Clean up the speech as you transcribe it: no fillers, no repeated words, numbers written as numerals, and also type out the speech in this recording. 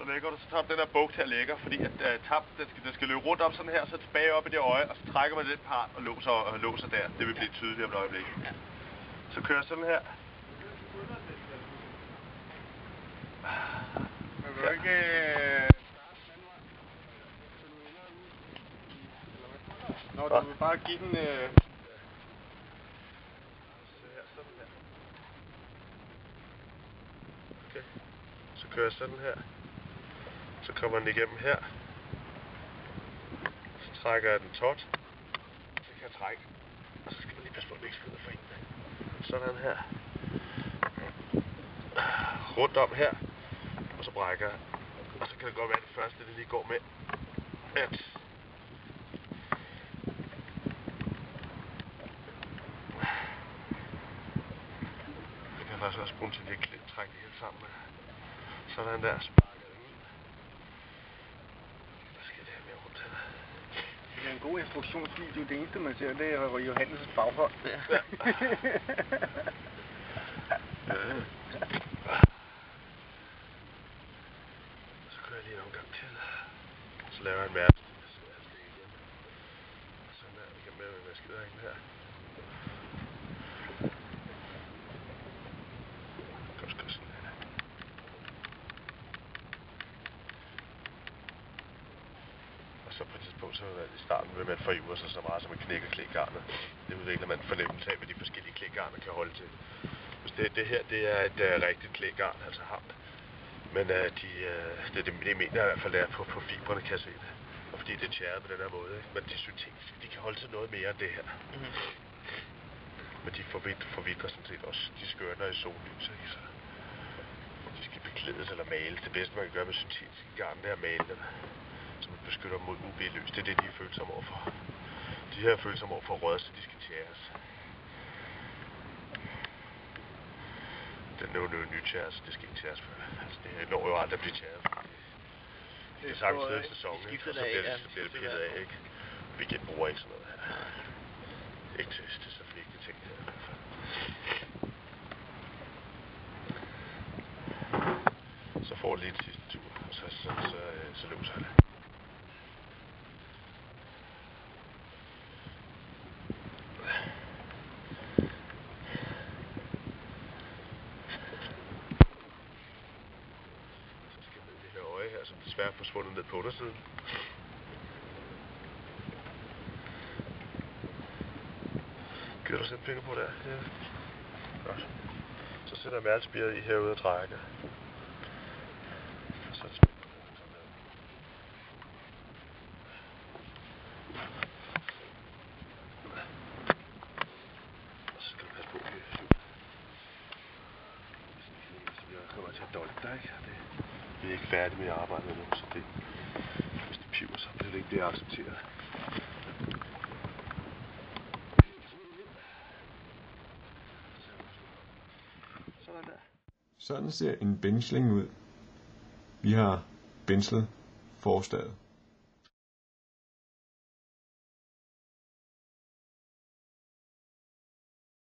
Så lægger du, så tager du den her bugt her lægger, fordi at den skal løbe rundt om sådan her, så tilbage op i det øje, og så trækker man den part og låser der. Det vil blive tydeligt om et øjeblik. Ja. Så kører sådan her. Men vil du ikke Nå, du vil bare give den... Okay. Så kører jeg sådan her. Så kommer den igennem her. Så trækker jeg den tot. Så kan jeg trække. Og så skal man lige passe på, at den ikke skrider for en. Sådan her. Rundt om her. Og så brækker jeg. Og så kan det godt være, at det første, det lige går med, at jeg kan faktisk også bruge til lige at trække det hele sammen. Sådan der, så bakker jeg ud. Hvad skal det her mere rundt her? Det er en god instruktionsvideo. Det eneste, man ser, det er Johannes' baghånd. Ja. Så kører jeg lige en omgang til. Så laver jeg en mærke. Sådan der, vi kan med at vaske derinde her. Og så på et tidspunkt, så i starten vil man forøve sig så meget, som man knækker klægarnet. Det udvikler man fornemmelse af, hvad de forskellige klægarner kan holde til. Hvis det her, det er et rigtigt klægarn, altså hardt. Men det mener jeg i hvert fald er på fibrene, kan jeg se det. Og fordi det er tjæret på den her måde, ikke? Men de syntetiske, de kan holde til noget mere end det her. Mm-hmm. Men de forvitrer sådan set også. De skørner i sollys, ikke? Så de skal beklædes eller males. Det bedste, man kan gøre med syntetiske garn, det er at male dem. Så man beskytter dem mod UV-lys. Det er det, de er følsomme overfor. De her er følsomme overfor rød, så de skal tjæres. Den er jo nytjæret, så det skal ikke tjæres før. Altså, det når jo aldrig at blive tjæret. Det er sagtens siddet i sæsonen, ikke? Og så bliver det pillet af, ikke? Vi genbruger ikke sådan noget her. Ikke til så vigtige ting her i hvert fald. Så får jeg lige en sidste tur, og så låser jeg det. Her, som desværre er forsvundet ned på undersiden. Gider du sætte fingre på der? Ja. Godt. Så sætter jeg mærkespiret i herude og trækker. Så er det spændt. Og så skal du passe på, at jeg kommer til at dolke dig, ikke? Vi er ikke færdige med at arbejde med nu, så det, hvis det piver, så bliver det ikke det accepteret. Sådan der. Sådan ser en bensling ud. Vi har benslet forstadet.